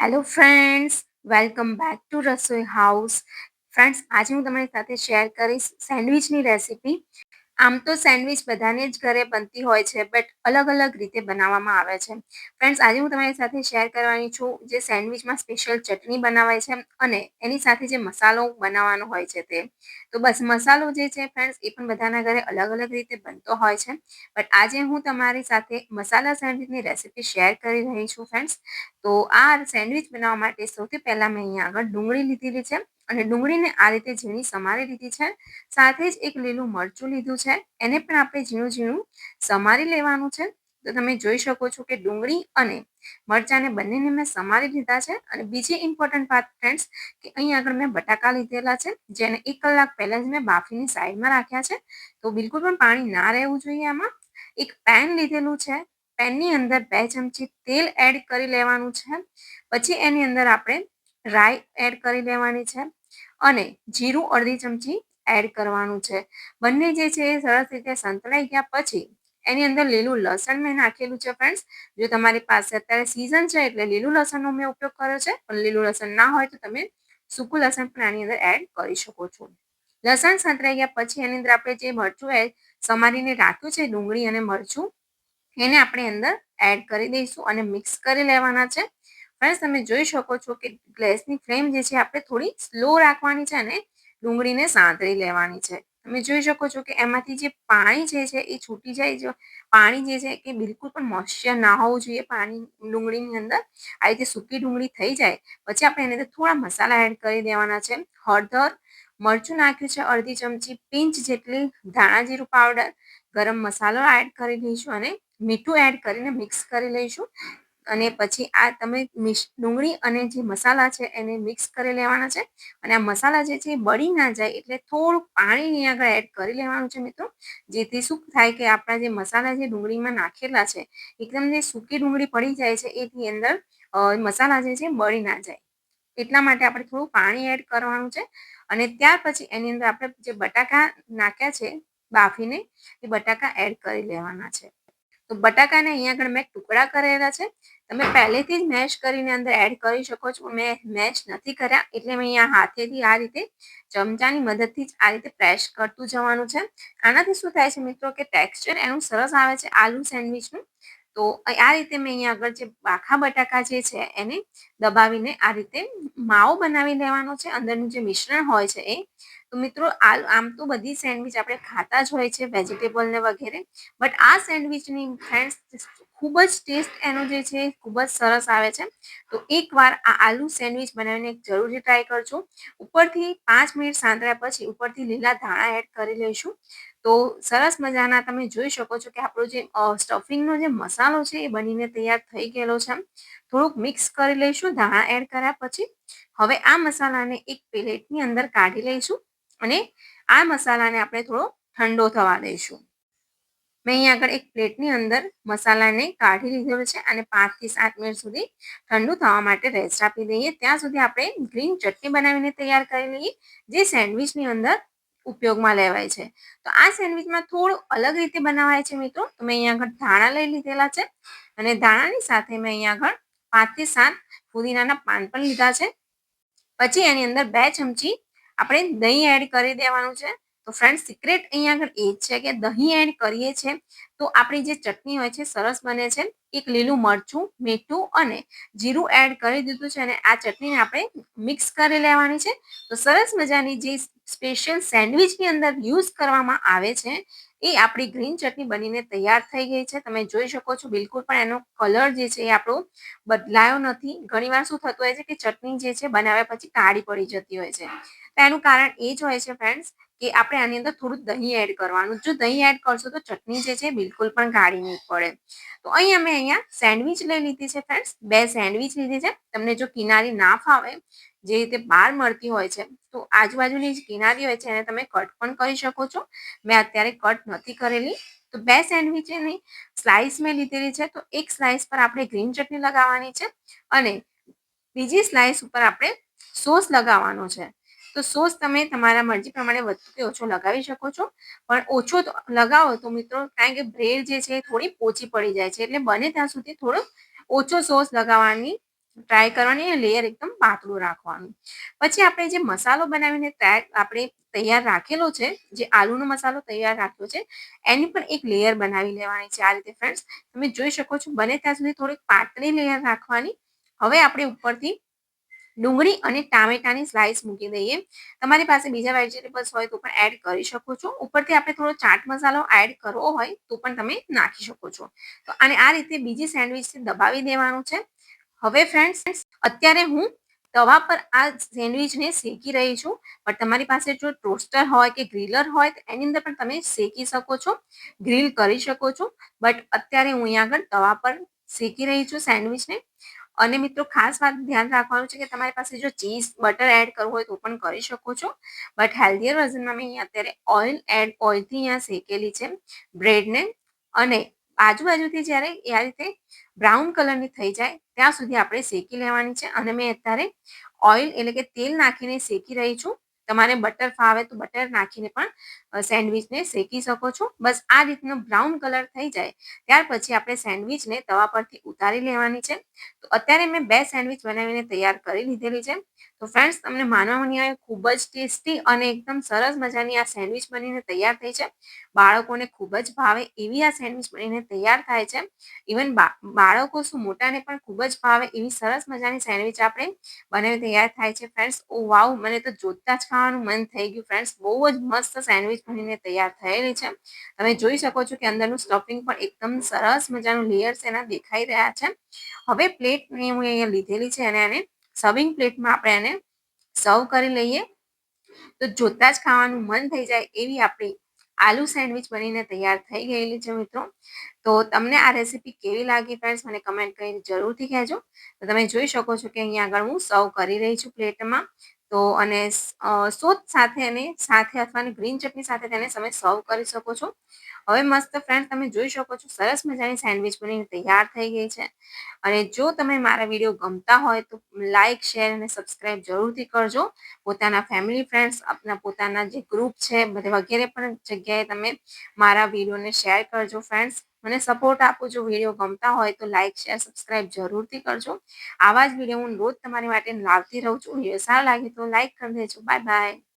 Hello friends, welcome back to રસોઈ house. Friends, આજે હું તમારી સાથે શેર કરીશ સેન્ડવિચની રેસીપી. આમ તો સેન્ડવિચ બધાને જ ઘરે બનતી હોય છે, બટ અલગ અલગ રીતે બનાવવામાં આવે છે. ફ્રેન્ડ્સ, આજે હું તમારી સાથે શેર કરવાની છું જે સેન્ડવિચમાં સ્પેશિયલ ચટણી બનાવાય છે અને એની સાથે જે મસાલો બનાવવાનો હોય છે તે. તો બસ મસાલો જે છે ફ્રેન્ડ્સ, એ પણ બધાના ઘરે અલગ અલગ રીતે બનતો હોય છે. બટ આજે હું તમારી સાથે મસાલા સેન્ડવિચની રેસીપી શેર કરી રહી છું ફ્રેન્ડ્સ. તો આ સેન્ડવિચ બનાવવા માટે સૌથી પહેલાં મેં અહીંયા આગળ ડુંગળી લીધેલી છે અને ડુંગળીને આ રીતે ઝીણી સમારી લીધી છે. સાથે જ એક લીલું મરચું લીધું છે, એને પણ આપણે ઝીણું ઝીણું સમારી લેવાનું છે. તો તમે જોઈ શકો છો કે ડુંગળી અને મરચાંને બંનેને મેં સમારી લીધા છે. અને બીજી ઇમ્પોર્ટન્ટ વાત ફ્રેન્ડ્સ, કે અહીં આગળ મેં બટાકા લીધેલા છે, જેને 1 કલાક પહેલાં જ મેં બાફીની સાઈડમાં રાખ્યા છે. તો બિલકુલ પણ પાણી ના રહેવું જોઈએ આમાં. એક પેન લીધેલું છે, પેનની અંદર 2 ચમચી તેલ એડ કરી લેવાનું છે. પછી એની અંદર આપણે રાઈ એડ કરી લેવાની છે અને જીરું અડધી ચમચી એડ કરવાનું છે. બંને જે છે એ સરસ રીતે સંતળાઈ ગયા પછી એની અંદર લીલું લસણ મેં નાખેલું છે ફ્રેન્ડ્સ. જો તમારી પાસે અત્યારે સિઝન છે એટલે લીલું લસણનો મેં ઉપયોગ કર્યો છે, પણ લીલું લસણ ના હોય તો તમે સૂકું લસણ પણ આની અંદર એડ કરી શકો છો. લસણ સંતળાઈ ગયા પછી એની અંદર આપણે જે મરચું સમારીને રાખ્યું છે, ડુંગળી અને મરચું, એને આપણે અંદર એડ કરી દઈશું અને મિક્સ કરી લેવાના છે. ફ્રેન્ડ્સ, તમે જોઈ શકો છો કે ગેસની ફ્લેમ જે છે આપણે થોડી સ્લો રાખવાની છે અને ડુંગળીને સાંતળી લેવાની છે. તમે જોઈ શકો છો કે એમાંથી જે પાણી જે છે એ છૂટી જાય. જો પાણી જે છે કે બિલકુલ પણ મોઇશ્ચર ના હોવું જોઈએ પાણી ડુંગળીની અંદર. આ રીતે સૂકી ડુંગળી થઈ જાય પછી આપણે એની અંદર થોડા મસાલા એડ કરી દેવાના છે. હળદર, મરચું નાખ્યું છે અડધી ચમચી, પિંચ જેટલી ધાણા જીરું પાવડર, ગરમ મસાલો એડ કરી દઈશું અને મીઠું એડ કરીને મિક્સ કરી લઈશું. અને પછી આ તમે ડુંગળી અને જે મસાલા છે એને મિક્સ કરી લેવાના છે. અને આ મસાલા જે છે એ બળી ના જાય એટલે થોડું પાણી અહીં આગળ એડ કરી લેવાનું છે મિત્રો. જેથી શું થાય કે આપણા જે મસાલા જે ડુંગળીમાં નાખેલા છે, એકદમ જે સૂકી ડુંગળી પડી જાય છે એની અંદર મસાલા જે છે બળી ના જાય. એટલા માટે આપણે થોડું પાણી એડ કરવાનું છે. અને ત્યાર પછી એની અંદર આપણે જે બટાકા નાખ્યા છે બાફીને, એ બટાકા એડ કરી લેવાના છે. તો બટાકાને અહીંયા આગળ મેં ટુકડા કરેલા છે. તમે પહેલેથી જ મેશ કરીને અંદર એડ કરી શકો છો. મેં મેશ નથી કર્યા એટલે મેં અહીંયા હાથેથી આ રીતે ચમચાની મદદથી જ આ રીતે પ્રેસ કરતું જવાનું છે. આનાથી શું થાય છે મિત્રો કે ટેક્સચર એનું સરસ આવે છે આલુ સેન્ડવિચનું. તો આ રીતે મેં અહીંયા આગળ જે આખા બટાકા જે છે એને દબાવીને આ રીતે માવો બનાવી લેવાનો છે. અંદરનું જે મિશ્રણ હોય છે એ. તો મિત્રો આમ તો બધી સેન્ડવિચ આપણે ખાતા જ હોય છે વેજીટેબલ ને વગેરે, બટ આ સેન્ડવિચની ફ્રેન્ડ્સ ખૂબ જ ટેસ્ટ એનો જે છે ખૂબ જ સરસ આવે છે. તો એકવાર આ આલુ સેન્ડવિચ બનાવીને જરૂરથી ટ્રાય કરજો. ઉપરથી 5 મિનિટ સાંતળ્યા પછી ઉપરથી લીલા ધાણા એડ કરી લઈશું. તો સરસ મજાના તમે જોઈ શકો છો કે આપણો જે સ્ટફિંગનો જે મસાલો છે એ બનીને તૈયાર થઈ ગયેલો છે. થોડુંક મિક્સ કરી લઈશું ધાણા એડ કર્યા પછી. હવે આ મસાલાને એક પ્લેટની અંદર કાઢી લઈશું અને આ મસાલાને આપણે થોડો ઠંડો થવા દઈશું. મેં અહીંયા આગળ એક પ્લેટની અંદર મસાલાને કાઢી લીધેલો છે અને 5 થી 7 મિનિટ સુધી ઠંડુ થવા માટે રેસ્ટ આપી દઈએ. ત્યાં સુધી આપણે ગ્રીન ચટણી બનાવીને તૈયાર કરી લઈએ, જે સેન્ડવિચની અંદર ઉપયોગમાં લેવાય છે. તો આ સેન્ડવિચમાં થોડું અલગ રીતે બનાવાય છે મિત્રો. તો મેં અહીંયા આગળ ધાણા લઈ લીધેલા છે અને ધાણાની સાથે મેં અહીંયા આગળ 5 થી 7 ફુદીનાના પાન પણ લીધા છે. પછી એની અંદર 2 ચમચી આપણે દહીં એડ કરી દેવાનું છે. તો ફ્રેન્ડ, સિક્રેટ અહીંયા આગળ એ જ છે કે દહીં એડ કરીએ છીએ તો આપણી જે ચટણી હોય છે સરસ બને છે. એક લીલું મરચું, મીઠું અને જીરું એડ કરી દીધું છે અને આ ચટણીને આપણે મિક્સ કરી લેવાની છે. તો સરસ મજાની જે સ્પેશિયલ સેન્ડવિચની અંદર યુઝ કરવામાં આવે છે એ આપણી ગ્રીન ચટણી બનીને તૈયાર થઈ ગઈ છે. તમે જોઈ શકો છો બિલકુલ પણ એનો કલર જે છે એ આપણો બદલાયો નથી. ઘણીવાર શું થતું હોય છે કે ચટણી જે છે બનાવ્યા પછી કાળી પડી જતી હોય છે. તો એનું કારણ એ જ હોય છે ફ્રેન્ડ્સ કે આપણે આની અંદર થોડું દહીં એડ કરવાનું. જો દહીં એડ કરશો તો ચટણી જે છે બિલકુલ પણ કાળી નહીં પડે. તો અમે અહીંયા સેન્ડવિચ લઈ લીધી છે ફ્રેન્ડ્સ. 2 સેન્ડવિચ લીધી છે. તમને જો કિનારી ના ફાવે, જે રીતે બહાર મળતી હોય છે, તો આજુબાજુની જે કિનારી હોય છે એને તમે કટ પણ કરી શકો છો. મેં અત્યારે કટ નથી કરેલી. તો 2 સેન્ડવિચની સ્લાઇસ મેં લીધેલી છે. તો એક સ્લાઇસ પર આપણે ગ્રીન ચટણી લગાવવાની છે અને બીજી સ્લાઇસ ઉપર આપણે સોસ લગાવવાનો છે. તો સોસ તમે તમારા મરજી પ્રમાણે વધુ કે ઓછો લગાવી શકો છો. પણ ઓછો લગાવો તો મિત્રો, કારણ કે બ્રેડ જે છે એ થોડી પોચી પડી જાય છે. એટલે બને ત્યાં સુધી થોડો ઓછો સોસ લગાવવાની ટ્રાય કરવાની અને લેયર એકદમ પાતળું રાખવાનું. પછી આપણે જે મસાલો બનાવીને આપણે તૈયાર રાખેલો છે, જે આલુનો મસાલો તૈયાર રાખ્યો છે, એની પણ એક લેયર બનાવી લેવાની છે. આ રીતે ફ્રેન્ડ્સ તમે જોઈ શકો છો, બને ત્યાં સુધી થોડીક પાતળી લેયર રાખવાની. હવે આપણે ઉપરથી ડુંગળી અને ટામેટાની સ્લાઈસ મૂકી દઈએ. તમારી પાસે બીજા વેજીટેબલ્સ હોય તો પણ એડ કરી શકો છો. ઉપરથી આપણે થોડો ચાટ મસાલો એડ કરવો હોય તો પણ તમે નાખી શકો છો. તો આને આ રીતે બીજી સેન્ડવીચથી દબાવી દેવાનું છે. હવે ફ્રેન્ડ્સ અત્યારે હું તવા પર આ સેન્ડવીચને શેકી રહી છું. પણ તમારી પાસે જો ટોસ્ટર હોય કે ગ્રીલર હોય તો એની અંદર પણ તમે શેકી શકો છો, ગ્રીલ કરી શકો છો. બટ અત્યારે હું અહીંયા આગળ તવા પર શેકી રહી છું સેન્ડવીચને. અને મિત્રો ખાસ વાત ધ્યાન રાખવાનું છે કે તમારી પાસે જો ચીઝ બટર એડ કરવું હોય તો પણ કરી શકો છો. બટ હેલ્ધીયર વર્ઝનમાં મેં અહીંયા અત્યારે ઓઇલથી અહીંયા શેકેલી છે બ્રેડને. અને આજુબાજુથી જ્યારે એ આ રીતે બ્રાઉન કલરની થઈ જાય ત્યાં સુધી આપણે શેકી લેવાની છે. અને મેં અત્યારે ઓઇલ એટલે કે તેલ નાખીને શેકી રહી છું. તમારે બટર ફાવે તો બટર નાખીને પણ સેન્ડવીચને શેકી શકો છો. બસ આ રીતનો બ્રાઉન કલર થઈ જાય ત્યાર પછી આપણે સેન્ડવીચને તવા પરથી ઉતારી લેવાની છે. તો અત્યારે મેં 2 સેન્ડવીચ બનાવીને તૈયાર કરી લીધેલી છે. તો ફ્રેન્ડ્સ તમને માનવામાં નહીં આવે, ખૂબ જ ટેસ્ટી અને એકદમ સરસ મજાની આ સેન્ડવીચ બનીને તૈયાર થઈ છે. બાળકોને ખૂબ જ ભાવે એવી આ સેન્ડવીચ બનીને તૈયાર થાય છે. ઇવન બાળકો શું મોટાને પણ ખૂબ જ ભાવે એવી સરસ મજાની સેન્ડવીચ આપણે બનાવી તૈયાર થાય છે. ફ્રેન્ડ્સ ઓ વાવ, મને તો જોતા જ ખાવાનું મન થઈ ગયું. ફ્રેન્ડ્સ બહુ જ મસ્ત સેન્ડવીચ બનીને તૈયાર થયેલી છે. તમે જોઈ શકો છો કે અંદરનું સ્ટફિંગ પણ એકદમ સરસ મજાનું લેયર્સ એના દેખાઈ રહ્યા છે. હવે પ્લેટને હું અહીંયા લીધેલી છે અને એને સર્વિંગ પ્લેટમાં આપણે એને સર્વ કરી લઈએ. તો જોતા જ ખાવાનું મન થઈ જાય એવી આપણી આલુ સેન્ડવીચ બનીને તૈયાર થઈ ગયેલી છે મિત્રો. તો તમને આ રેસીપી કેવી લાગી ફ્રેન્ડ્સ, મને કમેન્ટ કરીને જરૂરથી કહેજો. તો તમે જોઈ શકો છો કે અહીંયા આગળ હું સર્વ કરી રહી છું પ્લેટમાં. તો અને સોસ સાથે અને સાથે અથવા ગ્રીન ચટણી સાથે તેને તમે સર્વ કરી શકો છો. હવે મસ્ત ફ્રેન્ડ્સ તમે જોઈ શકો છો સરસ મજાની સેન્ડવીચ બનીને તૈયાર થઈ ગઈ છે. અને જો તમે મારા વિડીયો ગમતા હોય તો લાઈક, શેર અને સબસ્ક્રાઈબ જરૂરથી કરજો. પોતાના ફેમિલી ફ્રેન્ડ્સ, આપના પોતાના જે ગ્રુપ છે બધે વગેરે પણ જગ્યાએ તમે મારા વિડીયોને શેર કરજો ફ્રેન્ડ્સ. મને સપોર્ટ આપો. જો વિડીયો ગમતા હોય તો લાઈક, શેર, સબસ્ક્રાઈબ જરૂરથી કરજો. આવા જ વિડીયો હું રોજ તમારી માટે લાવતી રહું છું. વિડીયો સારો લાગે તો લાઈક કરી દેજો. Bye bye.